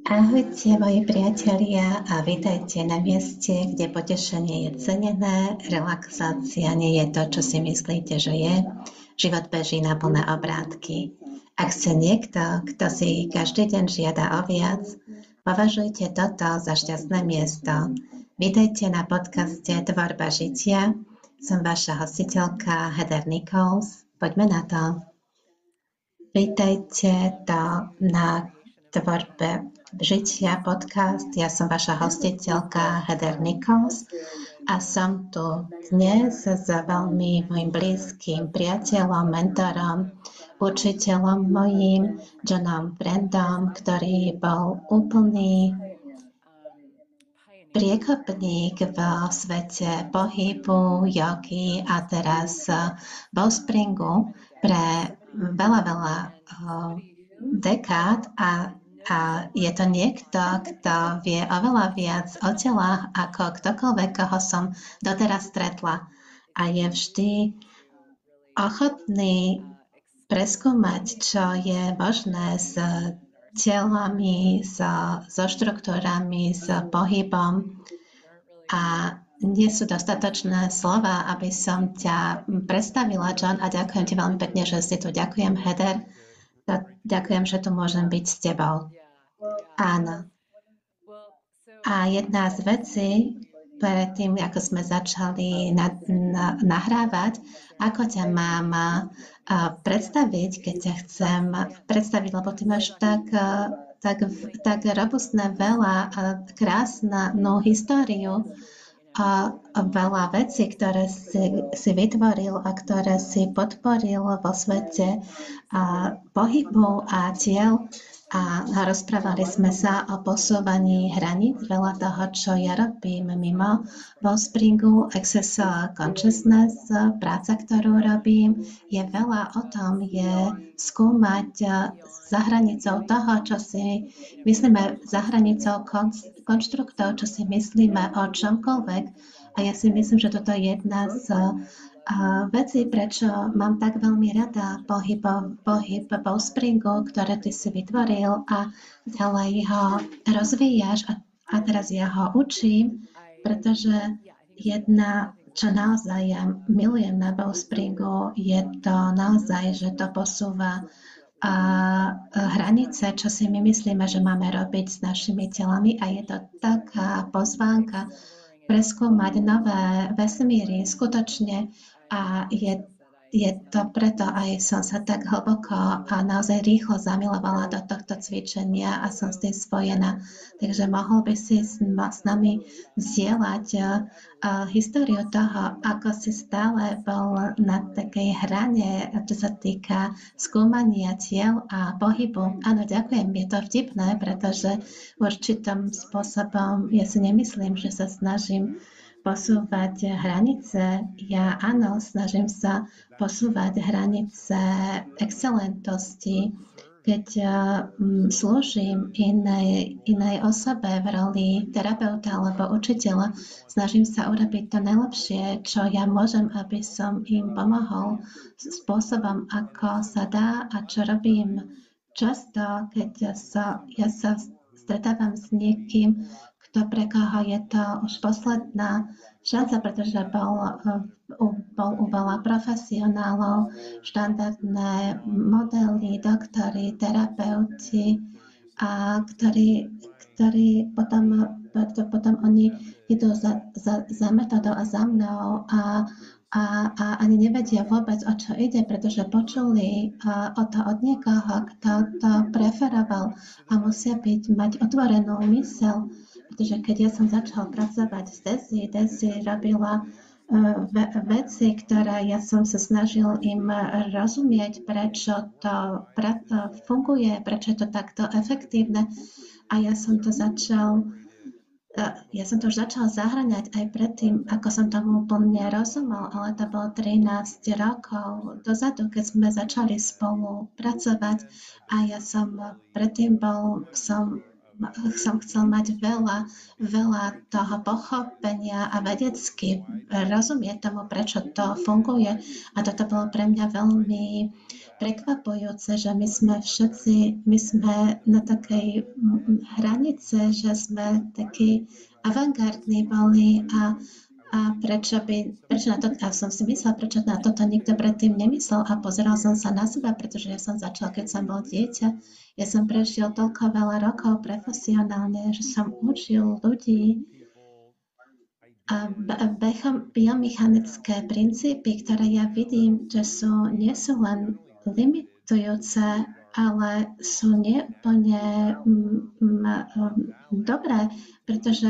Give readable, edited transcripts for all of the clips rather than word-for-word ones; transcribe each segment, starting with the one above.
Ahojte, moji priatelia, a vítajte na mieste, kde potešenie je cenené, relaxácia nie je to, čo si myslíte, že je. Život beží na plné obrátky. Ak chce niekto, kto si každý deň žiada o viac, považujte toto za šťastné miesto. Vítajte na podcaste Tvorba žitia. Som vaša hostiteľka Heather Nichols. Poďme na to. Vítajte na Tvorbe žitia podcast. Ja som vaša hostiteľka Heather Nichols a som tu dnes s veľmi mojim blízkym priateľom, mentorom, učiteľom mojím, Johnom Brandom, ktorý bol úplný priekopník v svete pohybu, jogy a teraz bowspringu pre veľa dekád a je to niekto, kto vie oveľa viac o telách ako ktokoľvek, koho som doteraz stretla a je vždy ochotný preskúmať, čo je možné s telami, so štruktúrami, s pohybom a nie sú dostatočné slova, aby som ťa predstavila, John, a ďakujem ti veľmi pekne, že si tu. Ďakujem, Heather. Ďakujem, že tu môžem byť s tebou. Áno. A jedna z vecí, predtým, ako sme začali nahrávať, ako ťa mám predstaviť, keď ťa chcem predstaviť, lebo ty máš tak robustné veľa krásnu históriu a veľa vecí, ktoré si vytvoril a ktoré si podporil vo svete pohybu a tiel. A rozprávali sme sa o posúvaní hraníc, veľa toho, čo ja robím mimo bowspringu, Access Consciousness, práca, ktorú robím, je veľa o tom, je skúmať za hranicou toho, čo si myslíme, za hranicou konštruktov, čo si myslíme o čomkoľvek. A ja si myslím, že toto je jedna z veci, prečo mám tak veľmi rada pohyb bowspringu, ktoré ty si vytvoril a ďalej ho rozvíjaš a teraz ja ho učím, pretože jedna, čo naozaj ja milujem na bowspringu, je to naozaj, že to posúva hranice, čo si my myslíme, že máme robiť s našimi telami a je to taká pozvánka preskúmať nové vesmíry skutočne a je to preto aj som sa tak hlboko a naozaj rýchlo zamilovala do tohto cvičenia a som s tým spojená. Takže mohol by si s nami zdieľať históriu toho, ako si stále bol na takej hrane, čo sa týka skúmania tiel a pohybu. Áno, ďakujem, je to vtipné, pretože určitom spôsobom ja si nemyslím, že sa snažím posúvať hranice. Ja áno, snažím sa posúvať hranice excelentosti, keď slúžim inej osobe v roli terapeuta alebo učiteľa. Snažím sa urobiť to najlepšie, čo ja môžem, aby som im pomohol spôsobom, ako sa dá a čo robím často, keď ja sa stretávam s niekým, pre koho je to už posledná šanca, pretože bol u veľa profesionálov, štandardné modely, doktori, terapeuti, a ktorí potom oni idú za metodou a za mnou a ani nevedia vôbec, o čo ide, pretože počuli o to od niekoho, kto to preferoval a musia mať otvorenú myseľ. Pretože keď ja som začala pracovať s Desi robila veci, ktoré ja som sa snažil im rozumieť, prečo to funguje, prečo je to takto efektívne. A ja som to už začala zahŕňať aj predtým, ako som tomu úplne rozumel, ale to bolo 13 rokov dozadu, keď sme začali spolu pracovať a ja som predtým som som chcel mať veľa toho pochopenia a vedecky rozumieť tomu, prečo to funguje. A toto bolo pre mňa veľmi prekvapujúce, že my sme na takej hranice, že sme takí avantgardní boli a prečo na to, a som si myslela, prečo na toto nikto predtým nemyslel a pozeral som sa na seba, pretože ja som začala, keď som bol dieťa. Ja som prešiel toľko veľa rokov profesionálne, že som učil ľudí a biomechanické princípy, ktoré ja vidím, že nie sú len limitujúce, ale sú neúplne dobré, pretože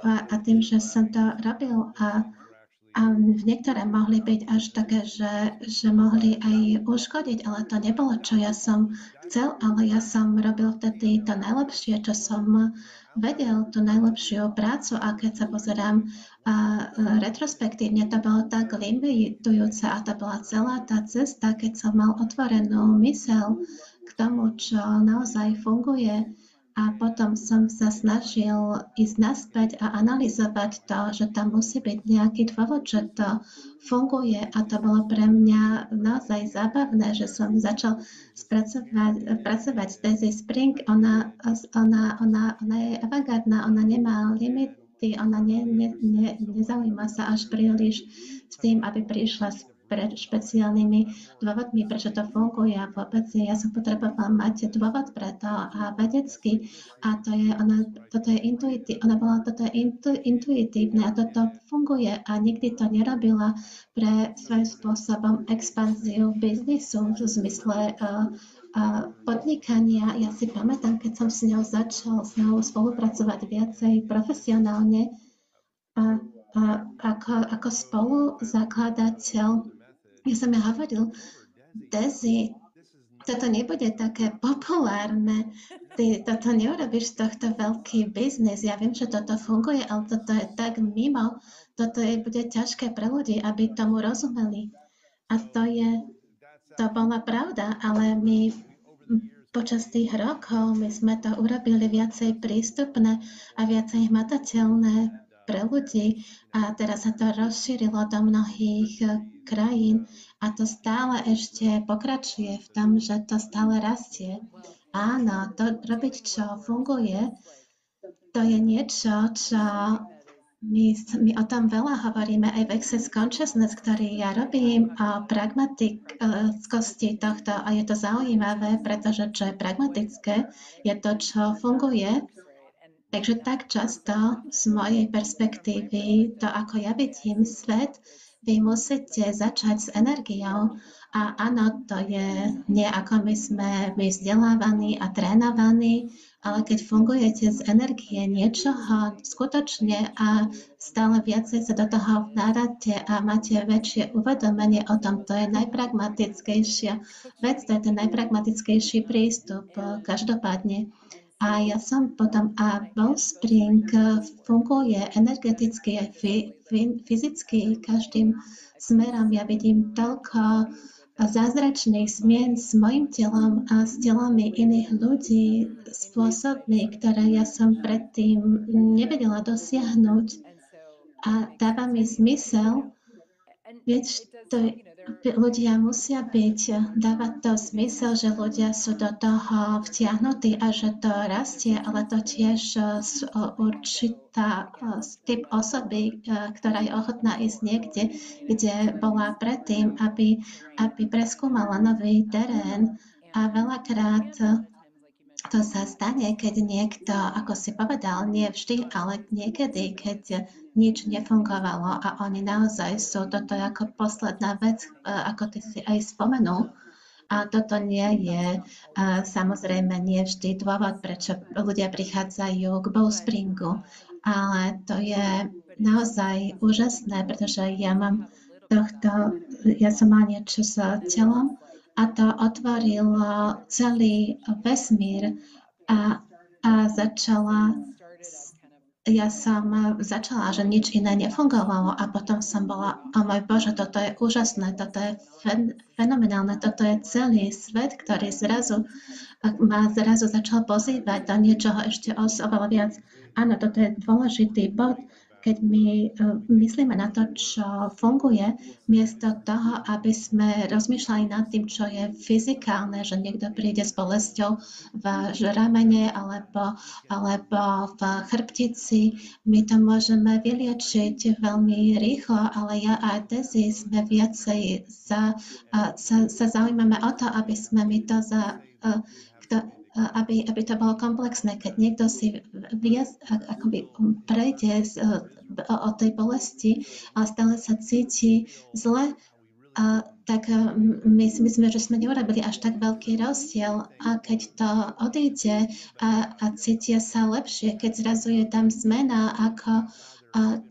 a tým, že som to robil a niektoré mohli byť až také, že mohli aj uškodiť, ale to nebolo, čo ja som chcel, ale ja som robil vtedy to najlepšie, čo som vedel, tú najlepšiu prácu a keď sa pozerám retrospektívne, to bolo tak limitujúce a to bola celá tá cesta, keď som mal otvorenú myseľ k tomu, čo naozaj funguje. A potom som sa snažil ísť naspäť a analyzovať to, že tam musí byť nejaký dôvod, že to funguje. A to bolo pre mňa naozaj zábavné, že som začal pracovať s Daisy Spring. Ona je avantgardná, ona nemá limity, ona nezaujíma sa až príliš s tým, aby prišla s špeciálnymi dôvodmi, prečo to funguje a vôbec ja som potrebovala mať dôvod pre to a vedecky a toto je intuitívne a toto funguje a nikdy to nerobila pre svojím spôsobom expanziu biznisu v zmysle podnikania. Ja si pamätám, keď som s ňou začal spolupracovať viacej profesionálne a ako spoluzakladateľ. Ja som ja hovoril, Daisy, toto nebude také populárne, ty toto neurobíš z tohto veľký biznis. Ja viem, že toto funguje, ale toto je tak mimo, bude ťažké pre ľudí, aby tomu rozumeli. A to bola pravda, ale my počas tých rokov my sme to urobili viacej prístupné a viacej hmatateľné pre ľudí a teraz sa to rozšírilo do mnohých krajín a to stále ešte pokračuje v tom, že to stále rastie. Áno, to robiť, čo funguje, to je niečo, čo my o tom veľa hovoríme aj v Access Consciousness, ktorý ja robím o pragmatickosti tohto a je to zaujímavé, pretože čo je pragmatické, je to, čo funguje. Takže tak často z mojej perspektívy, to ako ja vidím svet, vy musíte začať s energiou a áno, to je nie ako my sme vzdelávaní a trénovaní, ale keď fungujete z energie niečoho skutočne a stále viacej sa do toho vnárate a máte väčšie uvedomenie o tom, to je najpragmatickejšia vec, to je ten najpragmatickejší prístup každopádne. A ja som potom, a Wellspring funguje energeticky aj fyzicky každým smerom. Ja vidím toľko zázračných zmien s mojim telom a s telami iných ľudí, spôsobmi, ktoré ja som predtým nevedela dosiahnuť. A dáva mi zmysel, ľudia musia byť, dáva to zmysel, že ľudia sú do toho vtiahnutí a že to rastie, ale to tiež určitá typ osoby, ktorá je ochotná ísť niekde, kde bola predtým, aby preskúmala nový terén a veľakrát to sa stane, keď niekto, ako si povedal, nie vždy, ale niekedy, keď nič nefungovalo a oni naozaj sú, toto je ako posledná vec, ako ty si aj spomenul. A toto nie je samozrejme nie vždy dôvod, prečo ľudia prichádzajú k Bowspringu, ale to je naozaj úžasné, pretože ja som mal niečo s telom, a to otvorilo celý vesmír a začala ja som začala, že nič iné nefungovalo a potom som bola, o môj Bože, toto je úžasné, toto je fenomenálne, toto je celý svet, ktorý zrazu ma zrazu začal pozývať do niečoho ešte oveľa viac. Áno, toto je dôležitý bod, keď my myslíme na to, čo funguje, miesto toho, aby sme rozmýšľali nad tým, čo je fyzikálne, že niekto príde s bolesťou v ramene alebo v chrbtici. My to môžeme vyliečiť veľmi rýchlo, ale ja a Desi sme viacej sa zaujímame o to, aby sme my to aby to bolo komplexné. Keď niekto si akoby prejde o tej bolesti, ale stále sa cíti zle, tak my si myslíme, že sme neurobili až tak veľký rozdiel. A keď to odíde a cítia sa lepšie, keď zrazu je tam zmena,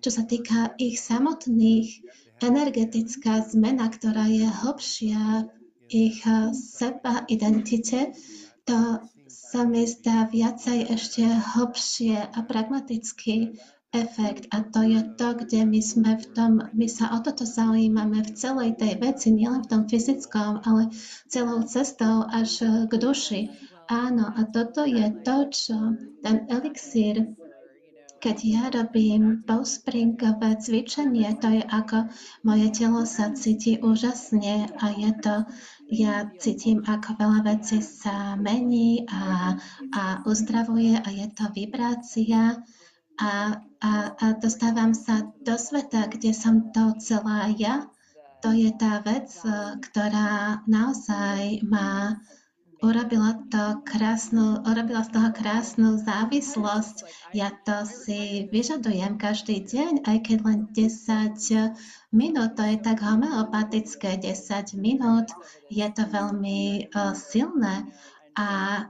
čo sa týka ich samotných, energetická zmena, ktorá je hlbšia v ich seba identite, to sa mi zdá viacej ešte hlbšie a pragmatický efekt. A to je to, kde my sa o toto zaujímame v celej tej veci, nielen v tom fyzickom, ale celou cestou až k duši. Áno, a toto je to, čo ten elixír, keď ja robím bowspringové cvičenie, to je ako moje telo sa cíti úžasne a ja cítim, ako veľa vecí sa mení a uzdravuje a je to vibrácia a dostávam sa do sveta, kde som to celá ja. To je tá vec, ktorá naozaj urobila z toho krásnu závislosť. Ja to si vyžadujem každý deň, aj keď len 10 minút, to je tak homeopatické, 10 minút, je to veľmi silné a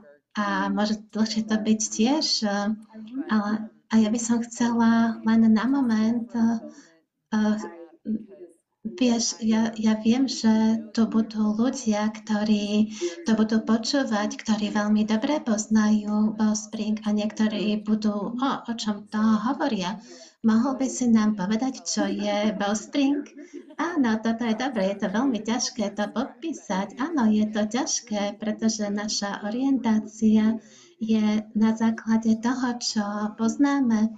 môže dlhšie to byť tiež, ale a ja by som chcela len na moment vieš, ja viem, že tu budú ľudia, ktorí to budú počúvať, ktorí veľmi dobre poznajú Bowspring a niektorí budú, o čom to hovoria. Mohol by si nám povedať, čo je Bowspring? Áno, toto je dobré, je to veľmi ťažké to popísať. Áno, je to ťažké, pretože naša orientácia je na základe toho, čo poznáme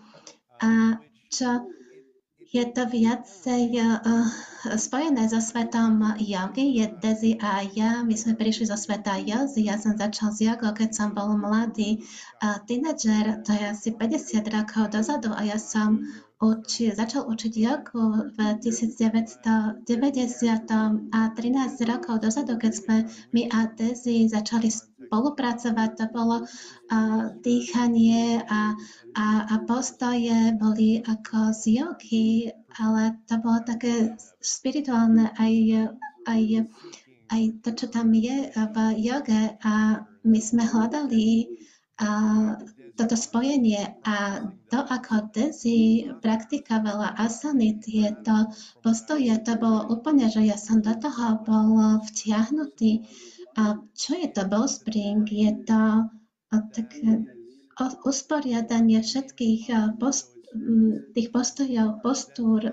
a čo je to viacej spojené so svetom jogy. Desi a ja, my sme prišli zo sveta jozy. Ja som začal s jogou, keď som bol mladý tínedžer, to je asi 50 rokov dozadu a ja som začal učiť jogu v 1990 a 13 rokov dozadu, keď sme my a Desi začali spolupracovať, to bolo dýchanie a postoje boli ako z jogy, ale to bolo také spirituálne aj to, čo tam je v joge a my sme hľadali toto spojenie a to, ako Desi praktikovala asany, tieto postoje, to bolo úplne, že ja som do toho bol vtiahnutý. A čo je to Bowspring? Je to také usporiadanie všetkých tých postojov, postúr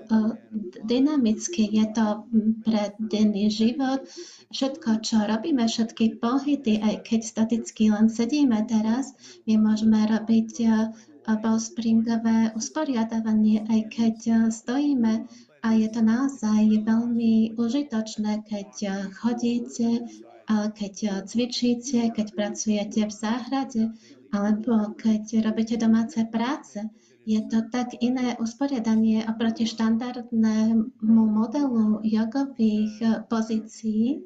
dynamicky. Je to pre denný život. Všetko, čo robíme, všetky pohyby, aj keď staticky len sedíme teraz, my môžeme robiť bowspringové usporiadavanie, aj keď stojíme. A je to naozaj veľmi užitočné, keď chodíte, keď cvičíte, keď pracujete v záhrade, alebo keď robíte domáce práce. Je to tak iné usporiadanie oproti štandardnému modelu jogových pozícií,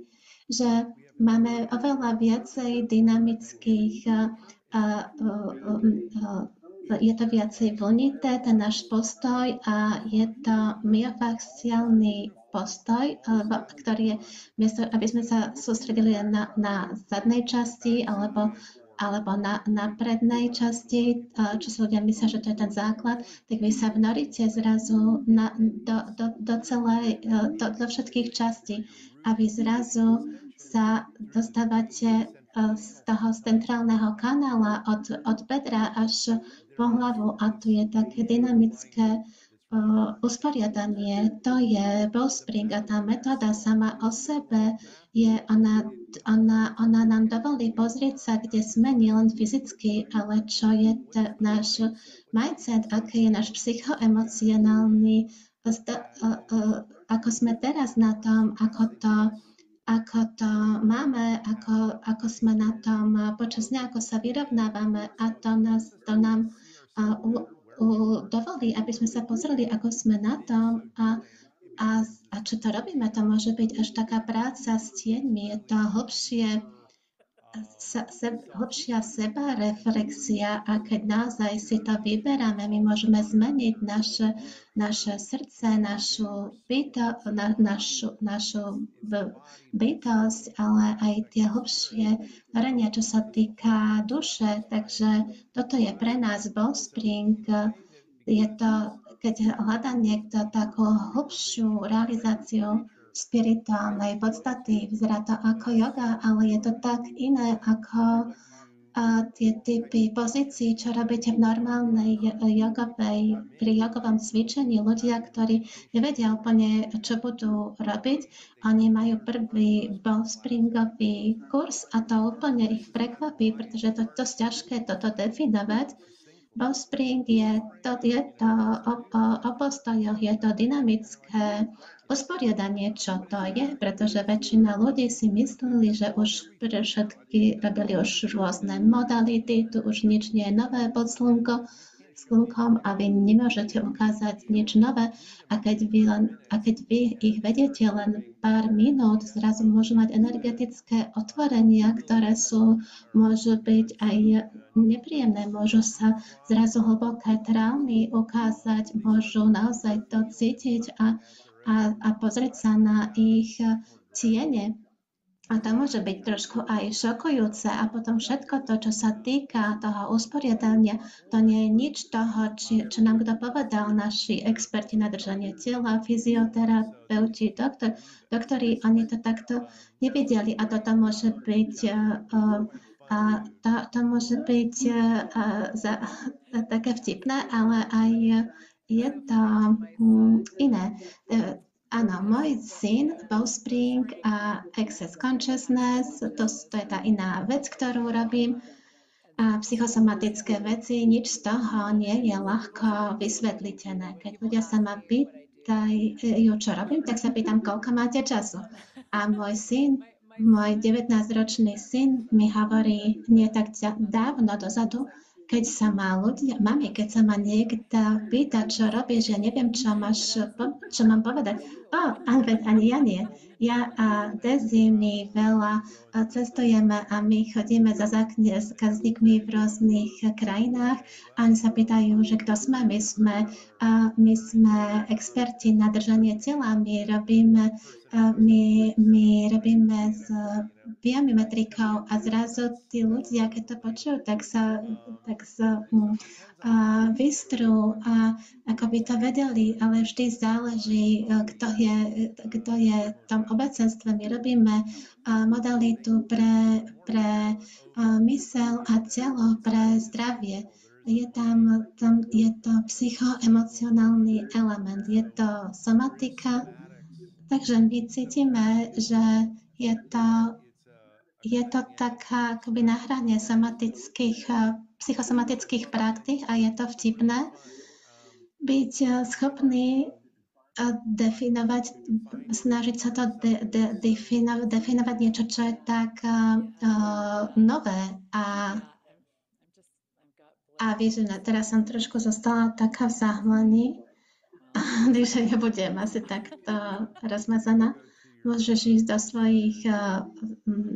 že máme oveľa viacej dynamických, je to viacej vlnité, ten náš postoj a je to myofasciálny postoj, ktorý je miesto, aby sme sa sústredili na zadnej časti alebo na prednej časti, čo si ľudia myslia, že to je ten základ, tak vy sa vnoríte zrazu do všetkých častí a vy zrazu sa dostávate z toho centrálneho kanála od bedra až po hlavu a tu je také dynamické usporiadanie. To je bowspring a tá metóda sama o sebe ona nám dovolí pozrieť sa, kde sme nielen fyzicky, ale čo je náš mindset, aký je náš psychoemocionálny, ako sme teraz na tom, ako to máme, ako sme na tom počas dňa, ako sa vyrovnávame a to nám dovolí, aby sme sa pozreli, ako sme na tom a čo to robíme. To môže byť až taká práca s tieňmi, je to hlbšia sebareflexia a keď naozaj si to vyberáme, my môžeme zmeniť naše srdce, našu bytosť, ale aj tie hlbšie korenia, čo sa týka duše. Takže toto je pre nás bowspring. Je to, keď hľadá niekto takú hlbšiu realizáciu spirituálnej podstaty. Vyzerá to ako yoga, ale je to tak iné ako tie typy pozícií, čo robíte v normálnej pri jogovom cvičení. Ľudia, ktorí nevedia úplne, čo budú robiť, oni majú prvý bowspringový kurz a to úplne ich prekvapí, pretože to je dosť ťažké toto definovať. Bowspring je to o postojoch, je to dynamické usporiadanie, čo to je, pretože väčšina ľudí si mysleli, že už pre všetky robili už rôzne modality, tu už nič nie je nové pod slnkom a vy nemôžete ukázať nič nové a keď vy ich vedete len pár minút, zrazu môžu mať energetické otvorenia, ktoré môžu byť aj nepríjemné, môžu sa zrazu hlboké traumy ukázať, môžu naozaj to cítiť a pozrieť sa na ich tiene. A to môže byť trošku aj šokujúce a potom všetko to, čo sa týka toho usporiadania, to nie je nič toho, čo nám kto povedal, naši experti na držanie tela, fyzioterapeuti, doktori, oni to takto nevideli a toto môže byť to môže byť také vtipné, ale aj je to iné. Áno, môj syn, bowspring a access consciousness, to je tá iná vec, ktorú robím. A psychosomatické veci, nič z toho nie je ľahko vysvetliteľné. Keď ľudia sa ma pýtajú, čo robím, tak sa pýtam, koľko máte času. A môj 19-ročný syn mi hovorí nie tak dávno dozadu, keď sa ma niekto pýta, čo robíš, ja neviem, čo mám povedať. Ani ja nie. Ja a Dezi, my veľa cestujeme a my chodíme za zákazníkmi v rôznych krajinách a oni sa pýtajú, že kto sme. My sme experti na držanie tela, my robíme s biomimetrikou a zrazu tí ľudia, keď to počujú, tak sa vystrú a ako by to vedeli, ale vždy záleží, kto je v tom obecenstve. My robíme modalitu pre mysel a telo, pre zdravie. Je to psychoemocionálny element, je to somatika, takže my cítime, že je to taká akoby na hrane psychosomatických praktík a je to vtipné byť schopný definovať, snažiť sa to definovať niečo, čo je tak nové a vieš, že teraz som trošku zostala taká v zahmlení, takže nebudem asi takto rozmazaná. Môžeš ísť do svojich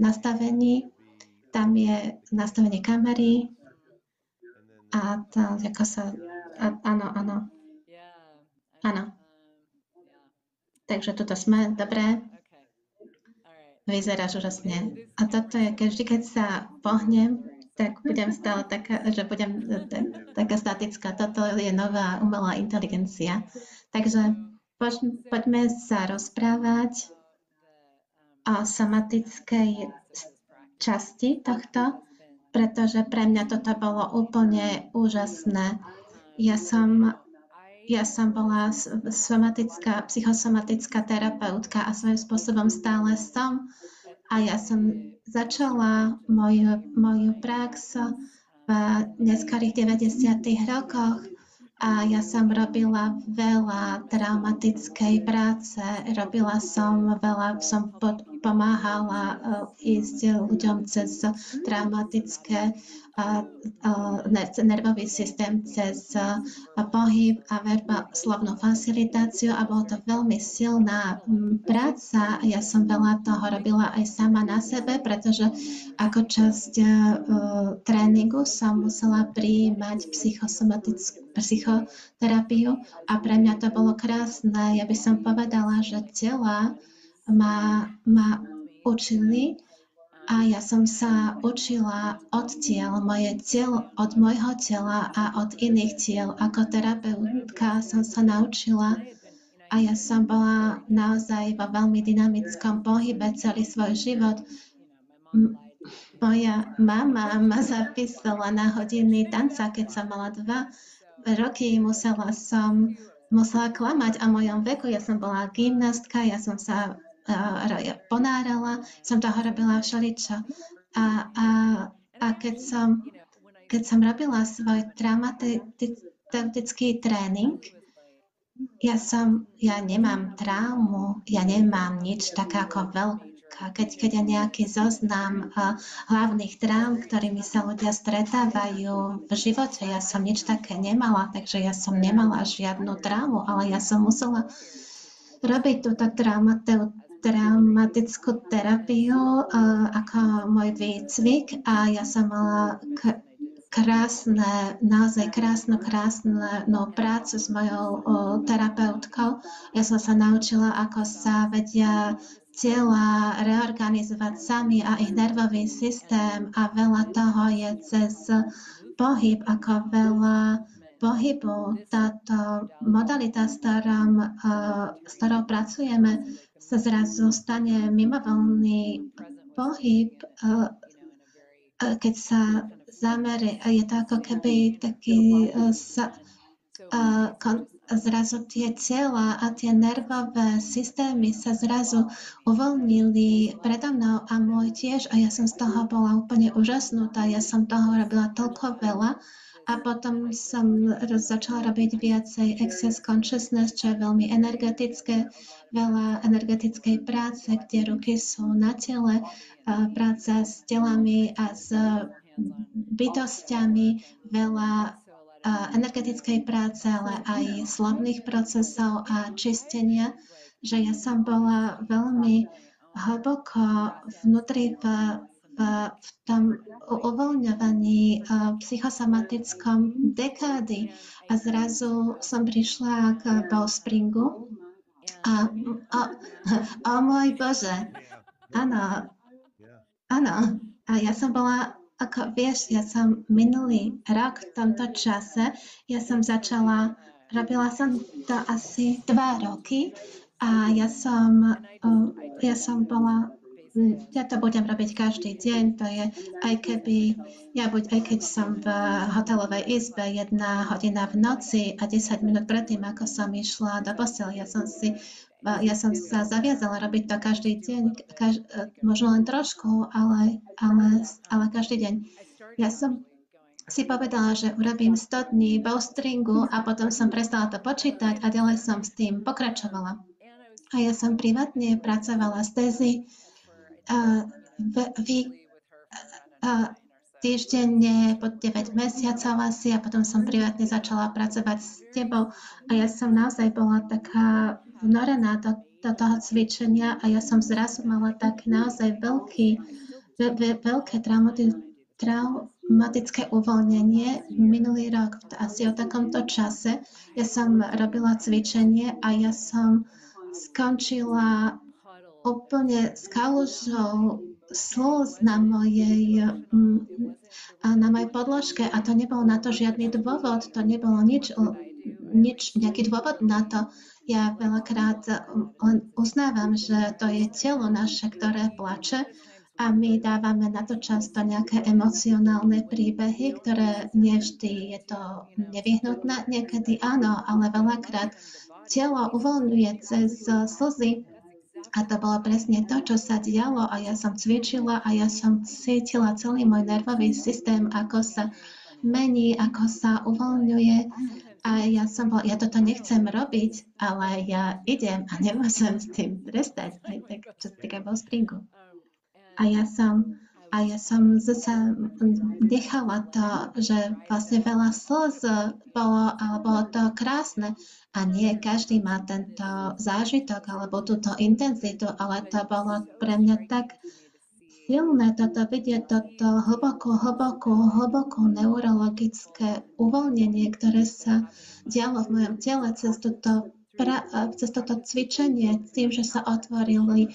nastavení, tam je nastavenie kamery a to, ako sa... Áno. Takže tuto sme, dobre. Vyzeráš úžasne. A toto je, keď sa pohnem, tak budem stále taká, že budem taká statická. Toto je nová umelá inteligencia. Takže poďme sa rozprávať o somatickej časti tohto, pretože pre mňa toto bolo úplne úžasné. Ja som, ja som bola psychosomatická terapeutka a svojím spôsobom stále som. A ja som začala moju prax v neskorých 90. rokoch a ja som robila veľa traumatickej práce, som pomáhala ísť ľuďom cez traumatické nervový systém, cez pohyb a slovnú facilitáciu a bolo to veľmi silná práca. Ja som veľa toho robila aj sama na sebe, pretože ako časť tréningu som musela prijímať psychoterapiu a pre mňa to bolo krásne. Ja by som povedala, že tela ma učili a ja som sa učila od môjho tela a od iných tiel. Ako terapeutka som sa naučila a ja som bola naozaj vo veľmi dynamickom pohybe celý svoj život. Moja mama ma zapísala na hodiny tanca, keď som mala 2 roky. Musela klamať o mojom veku. Ja som bola gymnastka, ja som sa ponárala, som toho robila všeličo. A keď som robila svoj traumatický tréning, ja nemám traumu, ja nemám nič také ako veľká. Keď je nejaký zoznam hlavných traum, ktorými sa ľudia stretávajú v živote, ja som nič také nemala, takže ja som nemala žiadnu traumu, ale ja som musela robiť túto traumatickú terapiu ako môj výcvik a ja som mala naozaj krásnu prácu s mojou terapeutkou. Ja som sa naučila, ako sa vedia tela reorganizovať sami a ich nervový systém a veľa toho je cez pohyb, ako veľa pohybu. Táto modalita, s ktorou pracujeme, sa zrazu stane mimovoľný pohyb, keď sa zamerie. Je to ako keby taký zrazu tie tela a tie nervové systémy sa zrazu uvoľnili predo mnou a môj tiež a ja som z toho bola úplne úžasnutá. Ja som toho robila toľko veľa a potom som začala robiť viacej Access Consciousness, čo je veľmi energetické, veľa energetickej práce, kde ruky sú na tele, práca s telami a s bytostiami, veľa energetickej práce, ale aj slovných procesov a čistenia, že ja som bola veľmi hlboko vnútri v tom uvoľňovaní psychosomatickom dekády a zrazu som prišla k Bowspringu a môj Bože, áno, a ja som bola ako vieš, ja som minulý rok v tomto čase, robila som to asi 2 roky a ja to budem robiť každý deň, to je aj keď som v hotelovej izbe 1 hodina v noci a 10 minút predtým, ako som išla do postele, ja som sa zaviazala robiť to každý deň, možno len trošku, ale každý deň. Ja som si povedala, že urobím 100 dní bowstringu a potom som prestala to počítať a ďalej som s tým pokračovala. A ja som privátne pracovala s Daisy týždenne po 9 mesiacov asi a potom som privátne začala pracovať s tebou a ja som naozaj bola taká vnorená do toho cvičenia a ja som zrazu mala tak naozaj veľké traumatické uvoľnenie minulý rok, asi o takomto čase. Ja som robila cvičenie a ja som skončila úplne s kalužou slz na mojej podložke a to nebol na to žiadny dôvod, to nebolo nič, nejaký dôvod na to. Ja veľakrát len uznávam, že to je telo naše, ktoré plače A my dávame na to často nejaké emocionálne príbehy, ktoré nevždy je to nevyhnutné. Niekedy áno, ale veľakrát telo uvoľňuje cez slzy. A to bolo presne to, čo sa dialo a ja som cvičila a ja som cítila celý môj nervový systém, ako sa mení, ako sa uvoľňuje. A ja toto nechcem robiť, ale ja idem a nemôžem s tým prestať, aj tak, čo sa týka Bowspringu. A ja som zase nechala to, že vlastne veľa slz bolo, ale bolo to krásne. A nie každý má tento zážitok alebo túto intenzitu, ale to bolo pre mňa tak silné toto vidieť, toto hlboko neurologické uvoľnenie, ktoré sa dialo v mojom tele cez toto cvičenie, tým, že sa otvorili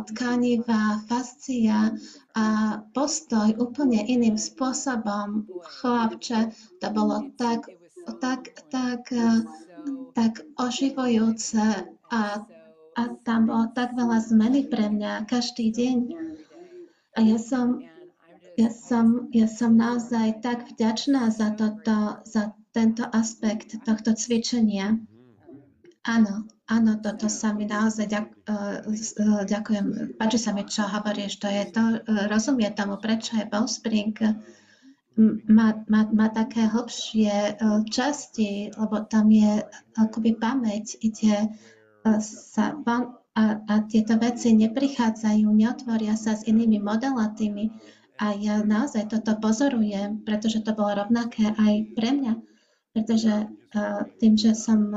tkanivá, fascia a postoj úplne iným spôsobom. Chlapče, to bolo tak oživujúce a tam bolo tak veľa zmeny pre mňa každý deň. A ja som naozaj tak vďačná za tento aspekt tohto cvičenia. Áno, toto sa mi naozaj ďakujem. Páči sa mi, čo hovoríš, to je to, rozumie tomu, prečo je Bowspring má také hlbšie časti, lebo tam je akoby pamäť, ide sa von a tieto veci neprichádzajú, neotvoria sa s inými modelatými. A ja naozaj toto pozorujem, pretože to bolo rovnaké aj pre mňa. Pretože tým, že som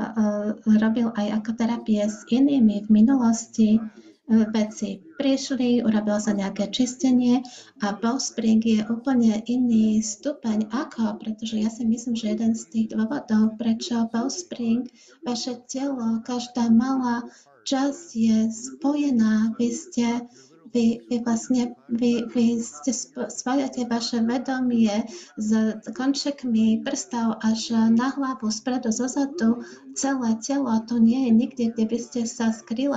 robil aj ako terapie s inými v minulosti, veci prišli, urobilo sa nejaké čistenie a Bowspring je úplne iný stupeň ako, pretože ja si myslím, že jeden z tých dôvodov, prečo Bowspring, vaše telo, každá malá časť je spojená, vy spájate vaše vedomie s končekmi prstov až na hlavu, spredu, zozadu, celé telo, to nie je nikde, kde by ste sa skryli,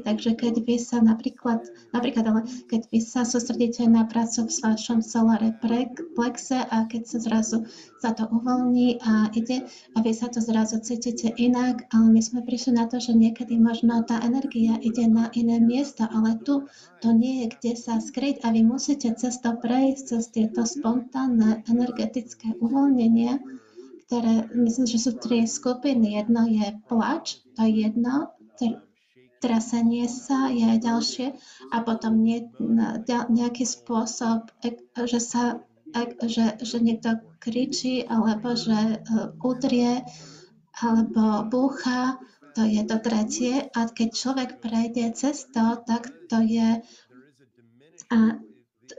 takže keď vy sa ale keď vy sa sústredíte na prácu v vašom solare plexe a keď sa zrazu sa to uvoľní a ide a vy sa to zrazu cítite inak, ale my sme prišli na to, že niekedy možno tá energia ide na iné miesto, ale tu to nie je kde sa skryť a vy musíte cez to prejsť, cez tieto spontánne energetické uvoľnenie, ktoré myslím, že sú 3 skupiny. Jedno je plač, to je jedno, trasenie sa je ďalšie a potom nejaký spôsob, že niekto kričí alebo že udrie alebo búcha, to je to tretie. A keď človek prejde cez to, tak to je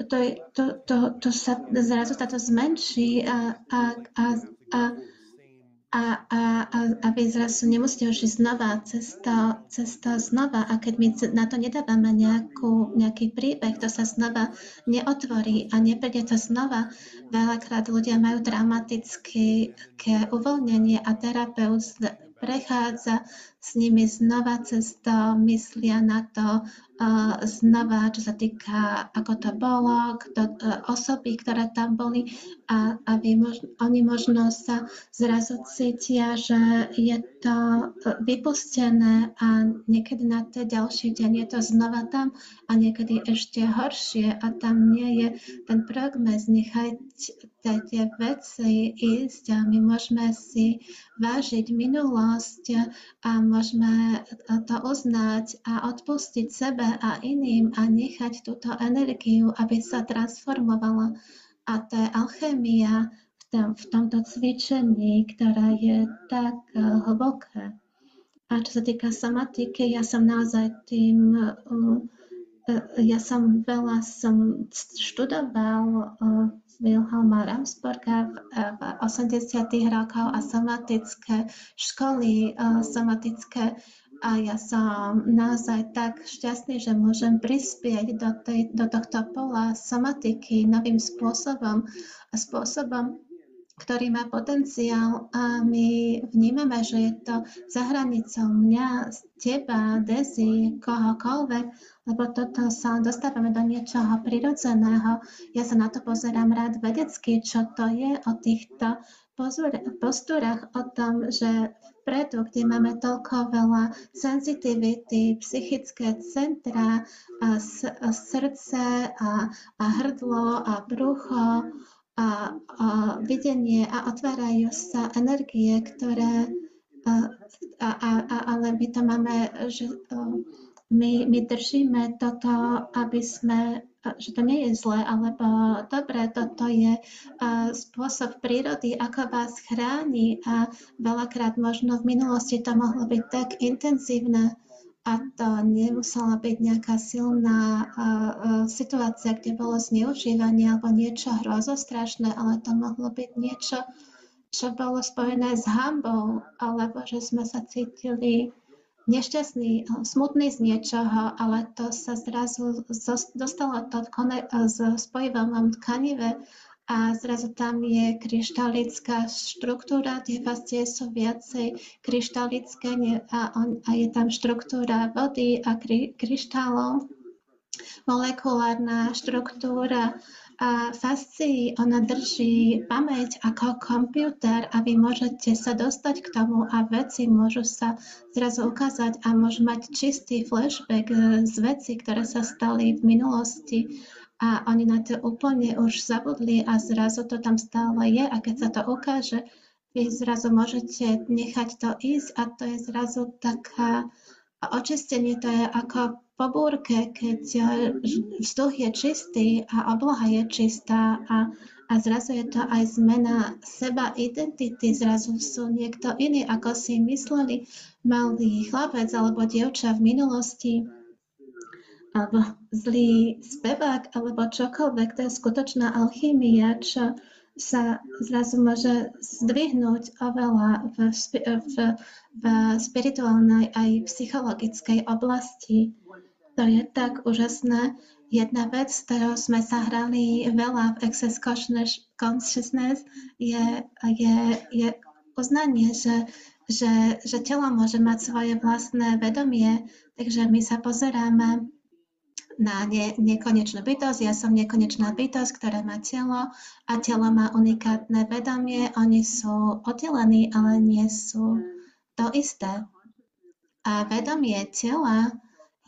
to sa zrazu táto zmenší a vy zrazu nemusíte už ísť znova cesta znova a keď my na to nedávame nejaký príbeh, to sa znova neotvorí a nepríde to znova. Veľakrát ľudia majú dramatické uvoľnenie a terapeut prechádza s nimi znova cez to, myslia na to znova, čo sa týka, ako to bolo, osoby, ktoré tam boli a oni možno sa zrazu cítia, že je to vypustené a niekedy na ten ďalší deň je to znova tam a niekedy ešte horšie a tam nie je ten progres, nechajte tie veci ísť a my môžeme si vážiť minulosť a môžeme to uznať a odpustiť sebe a iným a nechať túto energiu, aby sa transformovala. A to je alchémia v tomto cvičení, ktorá je tak hlboké. A čo sa týka somatiky, ja som naozaj veľa študoval Wilhelma Ramsborga v 80. rokoch a somatické školy, somatické a ja som naozaj tak šťastný, že môžem prispieť do tohto pola somatiky novým spôsobom, ktorý má potenciál a my vnímame, že je to za hranicou mňa, teba, Dezi, kohokoľvek, lebo toto sa dostávame do niečoho prirodzeného. Ja sa na to pozerám rád vedecky, čo to je o týchto postúrach, o tom, že vpredu, kde máme toľko veľa senzitivity, psychické centra, a srdce a hrdlo a brucho, a videnie a otvárajú sa energie, ktoré ale my to máme, že my držíme toto, aby sme, že to nie je zlé, alebo dobre, toto je spôsob prírody, ako vás chráni a veľakrát možno v minulosti to mohlo byť tak intenzívne, a to nemusela byť nejaká silná situácia, kde bolo zneužívanie alebo niečo hrozostrašné, ale to mohlo byť niečo, čo bolo spojené s hanbou, alebo že sme sa cítili nešťastní, smutní z niečoho, ale to sa zrazu dostalo to z spojivom tkanive a zrazu tam je kryštalická štruktúra, tie fascie sú viacej kryštalické a je tam štruktúra vody a kryštálov, molekulárna štruktúra a fascií, ona drží pamäť ako počítač a vy môžete sa dostať k tomu a veci môžu sa zrazu ukázať a môžu mať čistý flashback z vecí, ktoré sa stali v minulosti a oni na to úplne už zabudli a zrazu to tam stále je a keď sa to ukáže, vy zrazu môžete nechať to ísť a to je zrazu taká očistenie, to je ako po búrke, keď vzduch je čistý a obloha je čistá a zrazu je to aj zmena seba identity, zrazu sú niekto iný, ako si mysleli, malý chlapec alebo dievča v minulosti, alebo zlý spevák, alebo čokoľvek, to je skutočná alchymia, čo sa zrazu môže zdvihnúť oveľa v spirituálnej aj psychologickej oblasti. To je tak úžasné. Jedna vec, s ktorou sme sa hrali veľa v Access Consciousness, je uznanie, že telo môže mať svoje vlastné vedomie, takže my sa pozeráme na nekonečnú bytosť. Ja som nekonečná bytosť, ktorá má telo a telo má unikátne vedomie. Oni sú oddelení, ale nie sú to isté. A vedomie tela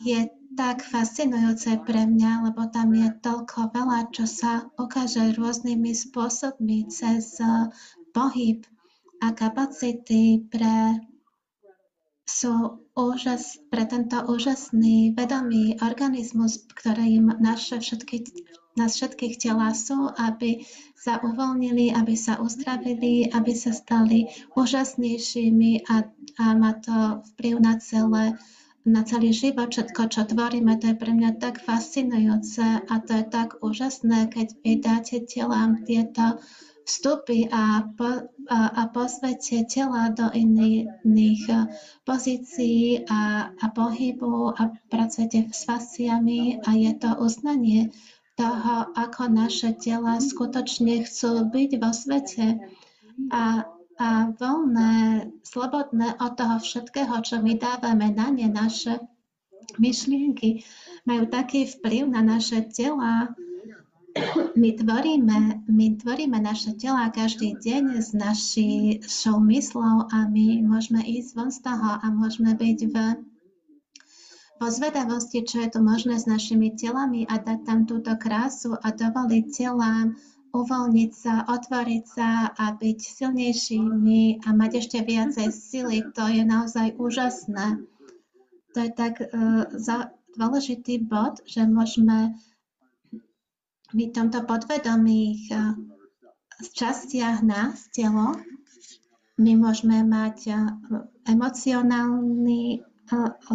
je tak fascinujúce pre mňa, lebo tam je toľko veľa, čo sa ukáže rôznymi spôsobmi cez pohyb a kapacity pre tento úžasný vedomý organizmus, ktorý nás všetkých telá sú, aby sa uvoľnili, aby sa uzdravili, aby sa stali úžasnejšími a má to vplyv na celý život, všetko, čo tvoríme, to je pre mňa tak fascinujúce a to je tak úžasné, keď vy dáte telám tieto vstupy a pozvete tela do iných pozícií a pohybu a pracujete s fasciami a je to uznanie toho, ako naše tela skutočne chcú byť vo svete a voľné, slobodné od toho všetkého, čo my dávame na ne, naše myšlienky majú taký vplyv na naše tela. My tvoríme naše tela každý deň s našou myslou a my môžeme ísť von z toho a môžeme byť vo zvedavosti, čo je tu možné s našimi telami a dať tam túto krásu a dovoliť telám uvoľniť sa, otvoriť sa a byť silnejšími a mať ešte viacej sily. To je naozaj úžasné. To je tak dôležitý bod, že môžeme my v tomto podvedomých častiach nás, telo, my môžeme mať emocionálny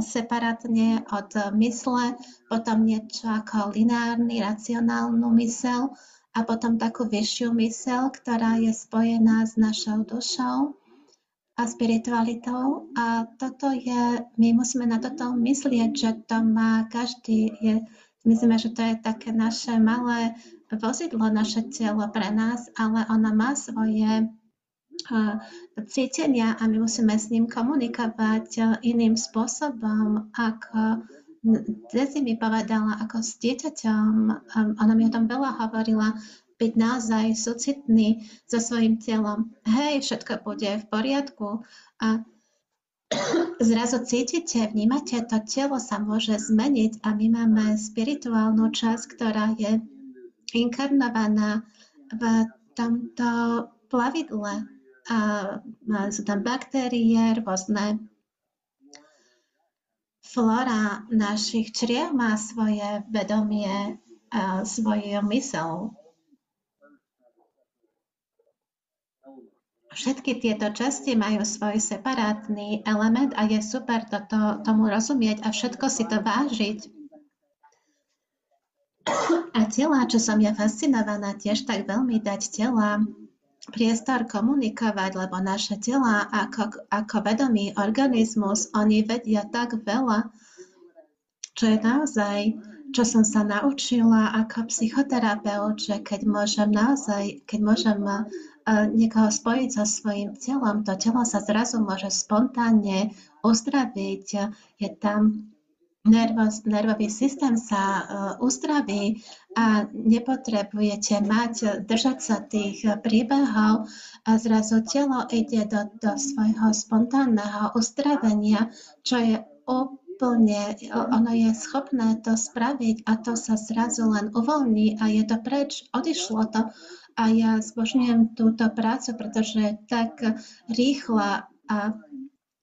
separátne od mysle, potom niečo ako lineárny, racionálnu mysel a potom takú vyššiu mysel, ktorá je spojená s našou dušou a spiritualitou. A toto je, my musíme na toto myslieť, že to má každý, je myslíme, že to je také naše malé vozidlo, naše telo pre nás, ale ono má svoje cítenia a my musíme s ním komunikovať iným spôsobom, ako Desi mi povedala, ako s dieťaťom, ona mi o tom veľa hovorila, byť naozaj súcitný so svojím telom. Hej, všetko bude v poriadku a zrazu cítite, vnímate, to telo sa môže zmeniť a my máme spirituálnu časť, ktorá je inkarnovaná v tomto plavidle. A sú tam baktérie, rôzne flora našich čriev má svoje vedomie a svoju mysel. Všetky tieto časti majú svoj separátny element a je super tomu rozumieť a všetko si to vážiť. A tela, čo som ja fascinovaná tiež tak veľmi dať tela priestor komunikovať, lebo naše tela ako vedomý organizmus, oni vedia tak veľa, čo je naozaj, čo som sa naučila ako psychoterapeut, že keď môžem niekoho spojiť so svojím telom, to telo sa zrazu môže spontánne uzdraviť. Je tam nervový systém sa uzdraví a nepotrebujete držať sa tých príbehov a zrazu telo ide do svojho spontánneho uzdravenia, čo je úplne, ono je schopné to spraviť a to sa zrazu len uvoľní a je to preč, odišlo to a ja zbožňujem túto prácu, pretože je tak rýchla a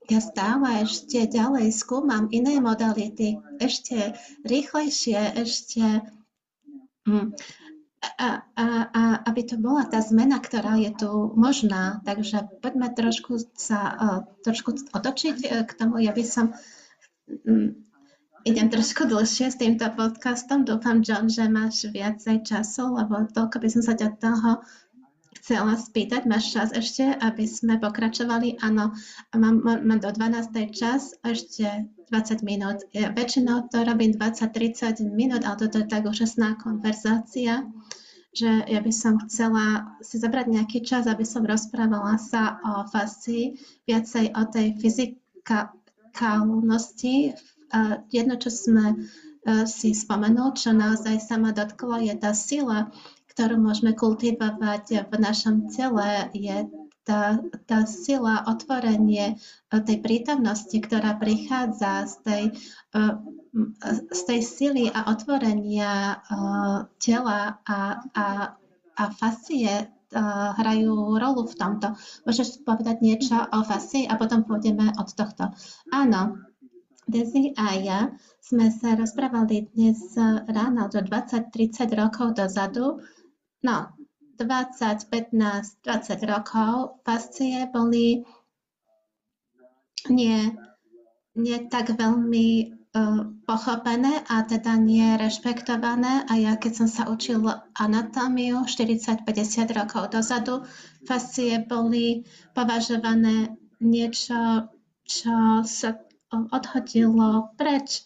ja stále ešte ďalej skúmam iné modality, ešte rýchlejšie, aby to bola tá zmena, ktorá je tu možná. Takže poďme trošku otočiť k tomu. Ja by som idem trošku dlhšie s týmto podcastom. Dúfam, John, že máš viacej času, lebo toľko by som sa ťa toho chcela spýtať, máš čas ešte, aby sme pokračovali? Áno, mám do 12. čas, ešte 20 minút. Ja väčšinou to robím 20-30 minút, ale toto je tak úžasná konverzácia, že ja by som chcela si zabrať nejaký čas, aby som rozprávala sa o fascii, viacej o tej fyzikálnosti. Jedno, čo sme si spomenul, čo naozaj sa ma dotklo, je tá sila, ktorú môžeme kultivovať v našom tele, je tá sila, otvorenie tej prítomnosti, ktorá prichádza z tej sily a otvorenia tela a fascie hrajú rolu v tomto. Môžeš povedať niečo o fascii a potom pôjdeme od tohto. Áno, Desi a ja sme sa rozprávali dnes ráno do 20-30 rokov dozadu. No, 20, 15, 20 rokov fascie boli nie tak veľmi pochopené a teda nie rešpektované. A ja keď som sa učil anatómiu 40-50 rokov dozadu, fascie boli považované niečo, čo sa odhodilo preč.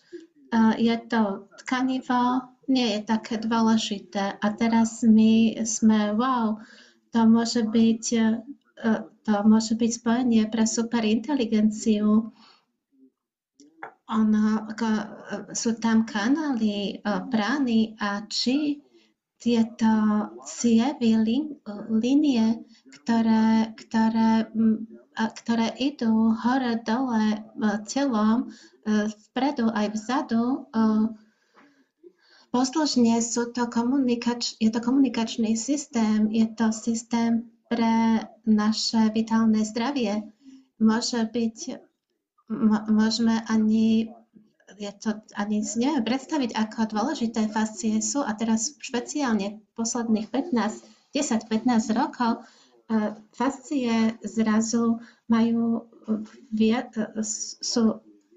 Je to tkanivo, nie je také dôležité. A teraz my sme, wow, to môže byť spojenie pre superinteligenciu. Sú tam kanály, brány a či tieto cievy, línie, ktoré idú hore-dole telom, vpredu aj vzadu, poslušne je to komunikačný systém, je to systém pre naše vitálne zdravie. Môžeme ani predstaviť, ako dôležité fascie sú a teraz špeciálne posledných 10-15 rokov fascie zrazu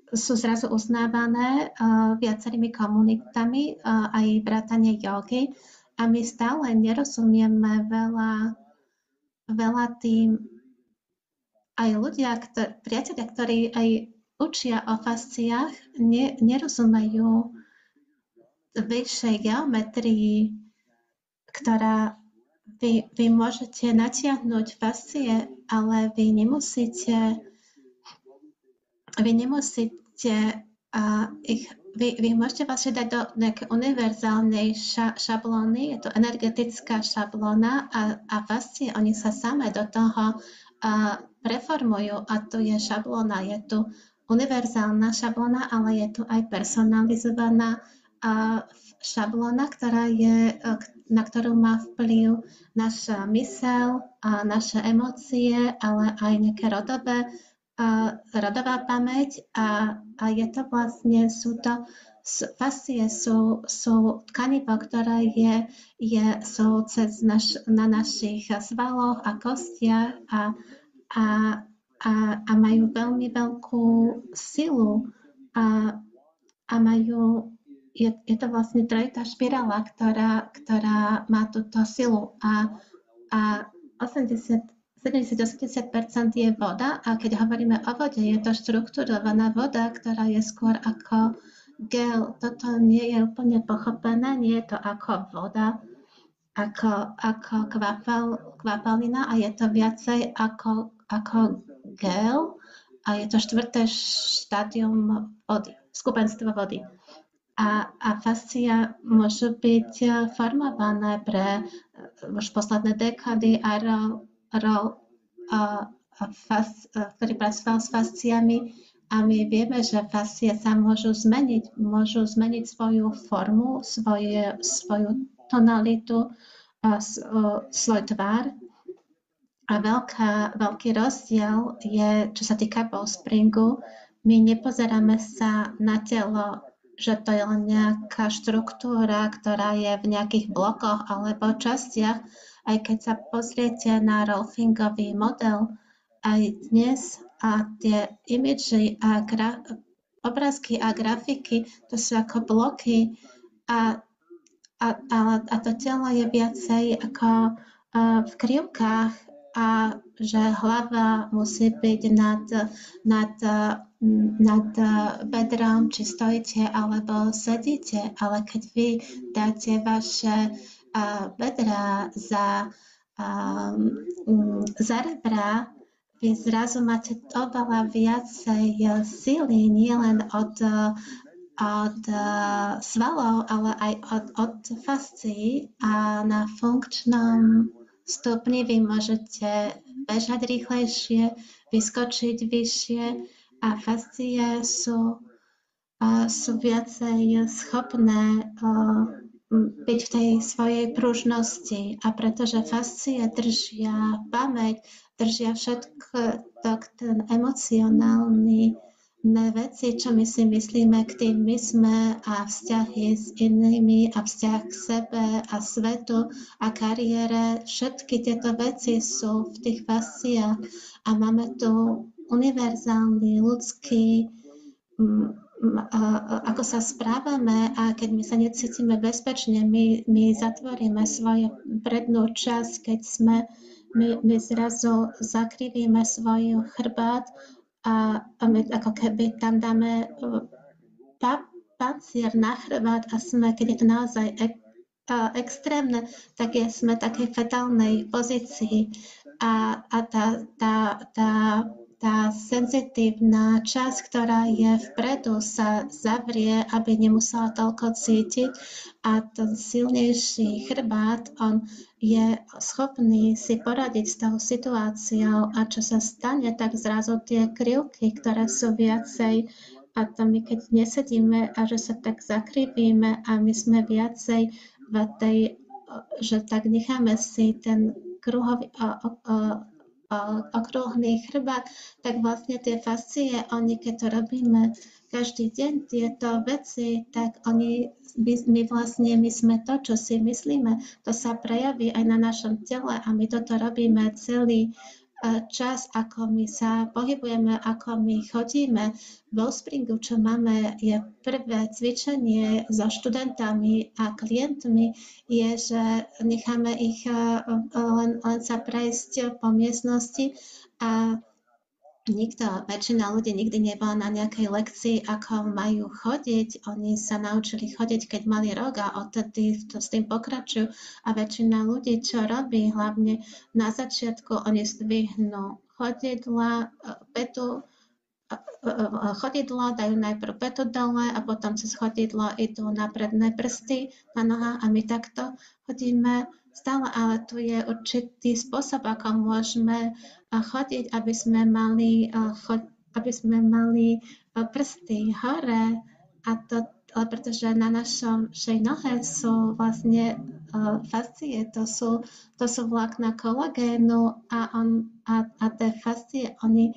sú zrazu uznávané viacerými komunitami, aj vrátane jogy a my stále nerozumieme veľa tým, aj ľudia, priatelia, ktorí aj učia o fasciách, nerozumejú vyššej geometrii, ktorá vy môžete natiahnuť fascie, ale vy nemusíte vy môžete vlastne dať do nejaké univerzálnej šablóny, je to energetická šablóna a fascie, oni sa samé do toho preformujú a tu je šablóna, je tu univerzálna šablóna, ale je tu aj personalizovaná šablóna, na ktorú má vplyv naša myseľ a naše emócie, ale aj nejaké rodová pamäť a je to vlastne, fascie sú tkanivo, ktoré sú na našich svaloch a kostiach a majú veľmi veľkú silu a majú, je to vlastne trojitá špirála, ktorá má túto silu a 70-80% je voda a keď hovoríme o vode, je to štrukturovaná voda, ktorá je skôr ako gel. Toto nie je úplne pochopené, nie je to ako voda, ako kvapalina a je to viacej ako gel a je to štvrté štádium vody, skupenstvo vody. A fascia môžu byť formované pre už posledné dekády a ktorý pracoval s fasciami a my vieme, že fascie sa môžu zmeniť svoju formu, svoju tonalitu, svoj tvár. A veľký rozdiel je, čo sa týka bowspringu, my nepozeráme sa na telo, že to je len nejaká štruktúra, ktorá je v nejakých blokoch alebo častiach. Aj keď sa pozriete na Rolfingový model, aj dnes a tie imidži a obrázky a grafiky, to sú ako bloky a to telo je viacej ako v krivkách a že hlava musí byť nad bedrom, či stojíte alebo sedíte, ale keď vy dáte vaše bedra za rebra, vy zrazu máte oveľa viacej síly, nielen od svalov, ale aj od fascií a na funkčnom stupni vy môžete bežať rýchlejšie, vyskočiť vyššie a fascie sú viacej schopné byť v tej svojej pružnosti a pretože fascie držia pamäť, držia všetko ten emocionálny veci, čo my si myslíme k tým my sme a vzťahy s inými a vzťah k sebe a svetu a kariére. Všetky tieto veci sú v tých fasciách a máme tu univerzálny ľudský ako sa správame a keď my sa necítime bezpečne, my zatvoríme svoju prednú časť, keď my zrazu zakrivíme svoj chrbát a my ako keby tam dáme pancier na chrbát a keď je to naozaj extrémne, tak sme v takej fetálnej pozícii a tá senzitívna časť, ktorá je vpredu, sa zavrie, aby nemusela toľko cítiť a ten silnejší chrbát, on je schopný si poradiť s tou situáciou a čo sa stane, tak zrazu tie krivky, ktoré sú viacej a to my keď nesedíme a že sa tak zakrivíme a my sme viacej v tej, že tak necháme si ten kruhový okrúhly chrbát, tak vlastne tie fascie, keď to robíme každý deň, tieto veci, tak my sme to, čo si myslíme, to sa prejaví aj na našom tele a my toto robíme celý čas, ako my sa pohybujeme, ako my chodíme. V bowspringu, čo máme, je prvé cvičenie so študentami a klientmi, je, že necháme ich len sa prejsť po miestnosti a väčšina ľudí nikdy nebola na nejakej lekcii, ako majú chodiť. Oni sa naučili chodiť, keď mali rok a odtedy s tým pokračujú. A väčšina ľudí, čo robí, hlavne na začiatku, oni zdvihnú chodidla, chodidlo, dajú najprv petu dole a potom cez chodidlo idú na predné prsty na nohách a my takto chodíme stále, ale tu je určitý spôsob, ako môžeme chodiť, aby sme mali prsty hore a to, ale pretože na našej nohe sú vlastne fascie, to sú vlákna kolagénu a tie fascie, oni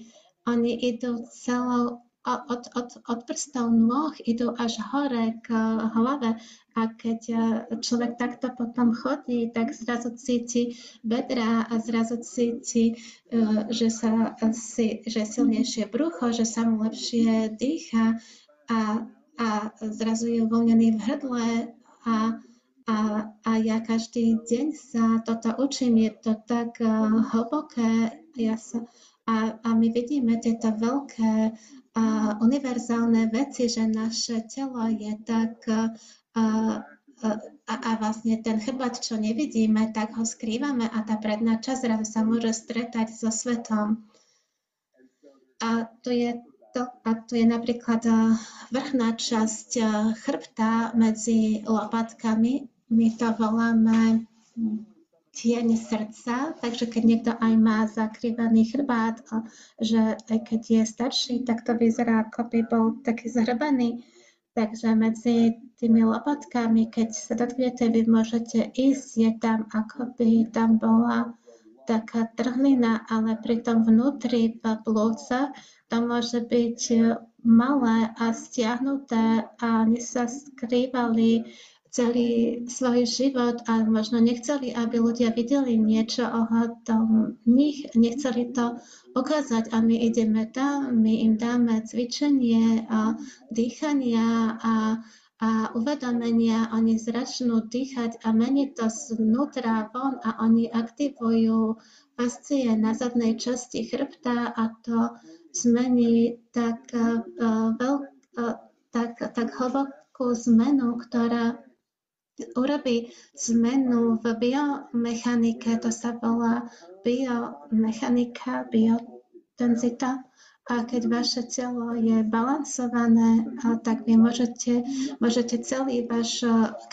idú celou od prstov nôh idú až hore k hlave a keď človek takto potom chodí, tak zrazu cíti bedra a zrazu cíti, že je silnejšie brucho, že sa mu lepšie dýcha a zrazu je uvoľnený v hrdle a, a ja každý deň sa toto učím, je to tak hlboké, a my vidíme tieto veľké univerzálne veci, že naše telo je tak a vlastne ten chrbát, čo nevidíme, tak ho skrývame a tá predná časť zrazu sa môže stretať so svetom. A tu je napríklad vrchná časť chrbta medzi lopatkami. My to voláme tieň srdca, takže keď niekto aj má zakrývaný chrbát, že aj keď je starší, tak to vyzerá, ako by bol taký zhrbený. Takže medzi tými lopatkami, keď sa dotknete, vy môžete ísť, je tam, ako by tam bola taká trhlina, ale pritom vnútri v plúcach to môže byť malé a stiahnuté a oni sa skrývali celý svoj život a možno nechceli, aby ľudia videli niečo ohľadom nich, nechceli to ukázať a my ideme tam, my im dáme cvičenie a dýchania a uvedomenia, oni začnú dýchať a meniť to znútra von a oni aktivujú fascie na zadnej časti chrbta a to zmení tak hlbokú zmenu, ktorá urobí zmenu v biomechanike, to sa volá biomechanika, biotenzita. A keď vaše telo je balansované, tak vy môžete celý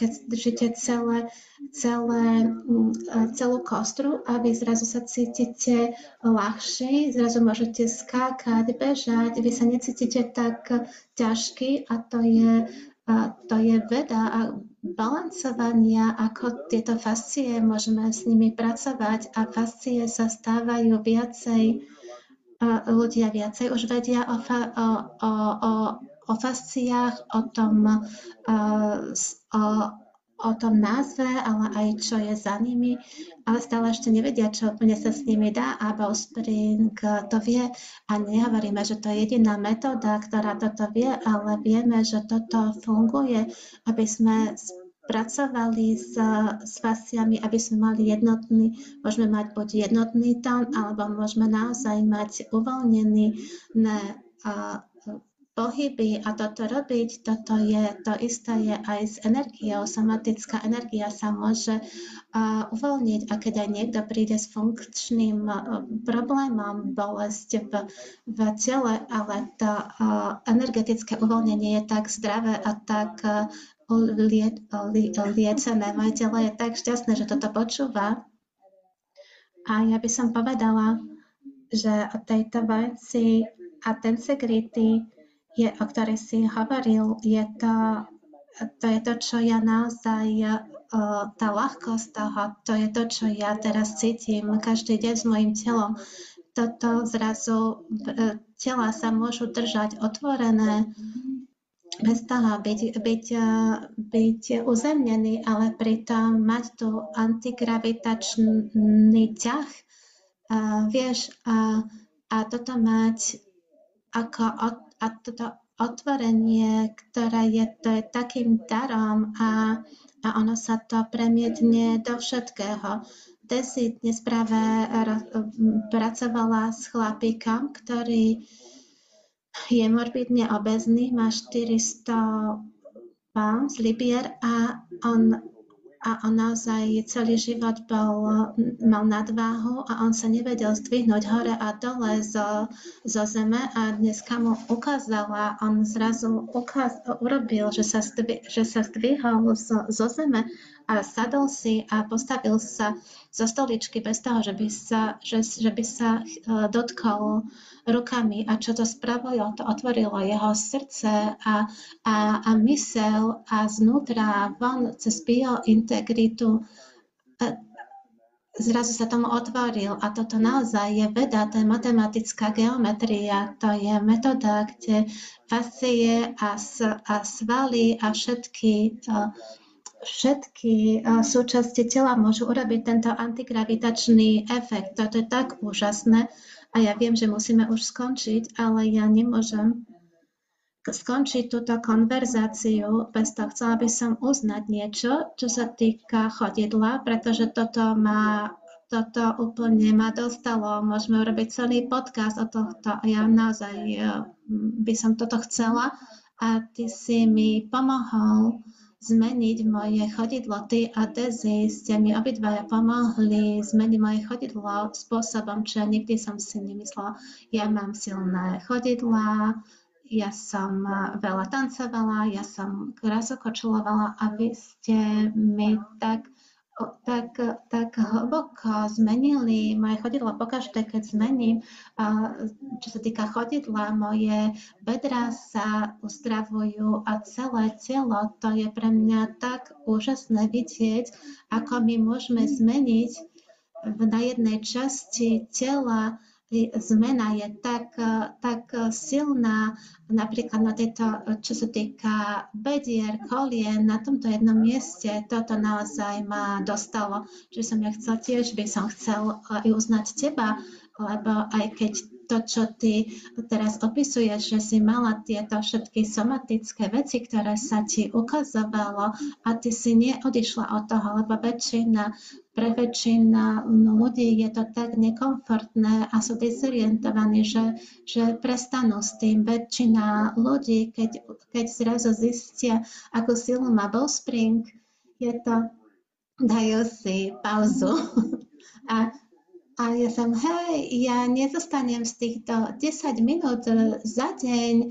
keď držíte celú kostru a vy zrazu sa cítite ľahší, zrazu môžete skákať, bežať, vy sa necítite tak ťažký a to je veda a balancovania, ako tieto fascie, môžeme s nimi pracovať a fascie sa stávajú ľudia viacej už vedia o fasciách, o tom názve, ale aj čo je za nimi, ale stále ešte nevedia, čo úplne sa s nimi dá a Bowspring to vie a nehovoríme, že to je jediná metóda, ktorá toto vie, ale vieme, že toto funguje, aby sme pracovali s fasciami, aby sme mali môžeme mať buď jednotný tón, alebo môžeme naozaj mať uvoľnený pohyby a toto robiť, toto je to isté je aj s energiou. Somatická energia sa môže uvoľniť a keď aj niekto príde s funkčným problémom, bolesť v tele, ale to energetické uvoľnenie je tak zdravé a tak liečené. Moje telo je tak šťastné, že toto počúva. A ja by som povedala, že o tejto veci a tensegrity, o ktorej si hovoril, to je to, čo ja naozaj, tá ľahkosť toho, to je to, čo ja teraz cítim každý deň s mojim telom. Toto zrazu tela sa môžu držať otvorené, bez toho byť uzemnený, ale pritom mať tu antigravitačný ťah, vieš, a toto mať a toto otvorenie, to je takým darom a ono sa to premietne do všetkého. Desi dnes práve pracovala s chlapíkom, ktorý je morbidne obezný, má 400 pounds libier a on naozaj celý život mal nadváhu a on sa nevedel zdvihnúť hore a dole zo zeme a dneska mu ukázala, on zrazu urobil, že sa zdvihol zo zeme a sadol si a postavil sa zo stoličky bez toho, že by sa dotkol rukami. A čo to spravilo? To otvorilo jeho srdce a mysel a znútra von cez biointegritu zrazu sa tomu otvoril. A toto naozaj je veda, to je matematická geometria, to je metóda, kde fascie a svaly a všetky súčasti tela môžu urobiť tento antigravitačný efekt. Toto je tak úžasné a ja viem, že musíme už skončiť, ale ja nemôžem skončiť túto konverzáciu bez toho. Chcela by som uznať niečo, čo sa týka chodidla, pretože toto úplne ma dostalo. Môžeme urobiť celý podcast o tohto. Ja naozaj by som toto chcela a ty si mi pomohol zmeniť moje chodidlo. Ty a Desi ste mi obidvaja pomohli zmeniť moje chodidlo spôsobom, čo nikdy som si nemyslela. Ja mám silné chodidlá, ja som veľa tancovala, ja som krasokočulovala a vy ste mi tak hlboko zmenili moje chodidlo. Pokaždé, keď zmením, čo sa týka chodidla, moje bedrá sa uzdravujú a celé telo, to je pre mňa tak úžasné vidieť, ako my môžeme zmeniť na jednej časti tela. Zmena je tak silná, napríklad na tejto, čo sa týka bedier, kolien, na tomto jednom mieste, toto naozaj ma dostalo, že som ja chcel tiež, by som chcel aj uznať teba, lebo aj keď to, čo ty teraz opisuješ, že si mala tieto všetky somatické veci, ktoré sa ti ukazovalo a ty si neodišla od toho, lebo pre väčšinu ľudí je to tak nekomfortné a sú dezorientovaní, že prestanú s tým. Väčšina ľudí, keď zrazu zistia, akú silu má bowspring, dajú si pauzu. A ja som, ja nezostanem z týchto 10 minút za deň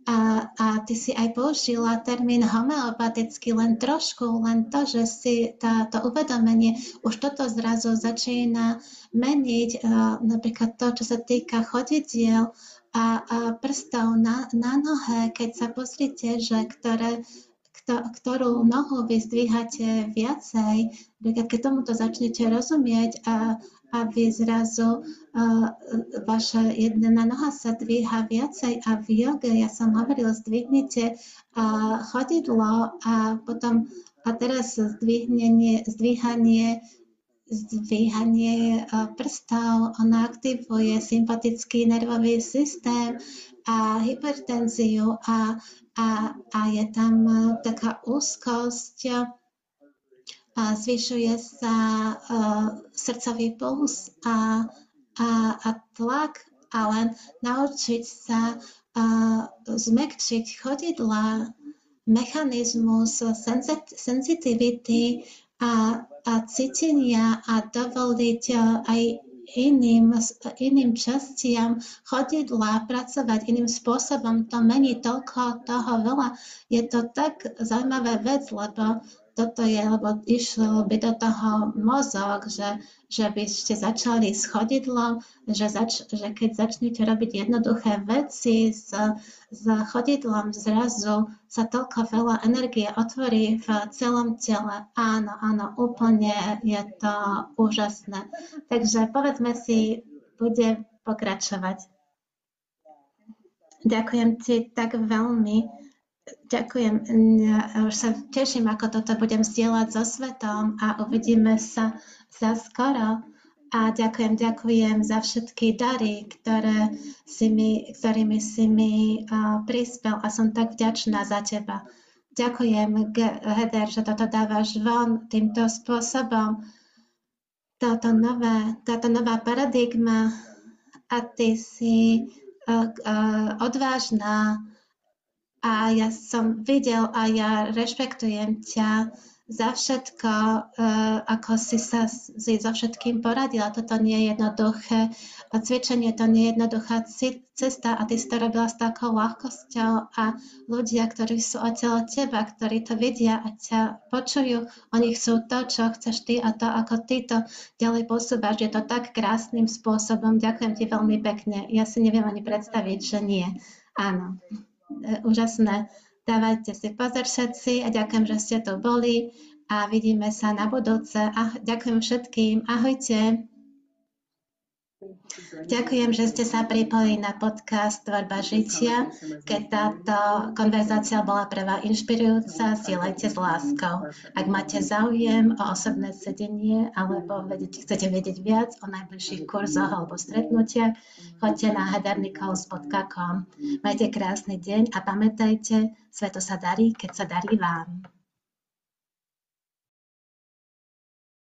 a ty si aj použila termín homeopaticky len trošku, len to, že si to uvedomenie, už toto zrazu začína meniť, napríklad to, čo sa týka chodidiel a prstov na nohe, keď sa pozrite, že ktorú nohu vy zdvíhate viacej, keď tomuto začnete rozumieť a vy zrazu vaša jedna noha sa dvíha viacej a v joge, ja som hovorila, zdvihnite chodidlo a potom a teraz zdvíhanie prstov, ono aktivuje sympatický nervový systém a hypertenziu a je tam taká úzkosť, zvyšuje sa srdcový puls a tlak a len naučiť sa zmäkčiť chodidla, mechanizmus senzitivity a cítenia a dovoliť aj iným častiam chodidla pracovať iným spôsobom, to mení toľko toho veľa. Je to tak zaujímavá vec, lebo išlo by do toho mozog, že by ste začali s chodidlom, že keď začnete robiť jednoduché veci s chodidlom, zrazu sa toľko veľa energie otvorí v celom tele. Áno, úplne je to úžasné. Takže povedzme si, bude pokračovať. Ďakujem ti tak veľmi. Ďakujem. Už sa teším, ako toto budem zdieľať so svetom a uvidíme sa za skoro. A ďakujem za všetky dary, ktorými si mi prispel a som tak vďačná za teba. Ďakujem, Heather, že toto dávaš von týmto spôsobom. táto nová paradigma a ty si odvážna a ja som videl a ja rešpektujem ťa za všetko, ako si sa so všetkým poradila. Toto nie je jednoduché cvičenie, to nie je jednoduchá cesta a ty si to robila s takou ľahkosťou a ľudia, ktorí sú okolo teba, ktorí to vidia a ťa počujú, oni chcú to, čo chceš ty a to, ako ty to ďalej posúvaš. Je to tak krásnym spôsobom. Ďakujem ti veľmi pekne. Ja si neviem ani predstaviť, že nie. Áno. Úžasné. Dávajte si pozor všetci a ďakujem, že ste tu boli a vidíme sa na budúce. Ďakujem všetkým. Ahojte. Ďakujem, že ste sa pripojili na podcast Tvorba žitia. Keď táto konverzácia bola pre vás inšpirujúca, sielajte s láskou. Ak máte záujem o osobné sedenie alebo chcete vedieť viac o najbližších kurzoch alebo stretnutiach, choďte na heathernichols.com. Majte krásny deň a pamätajte, svetu sa darí, keď sa darí vám.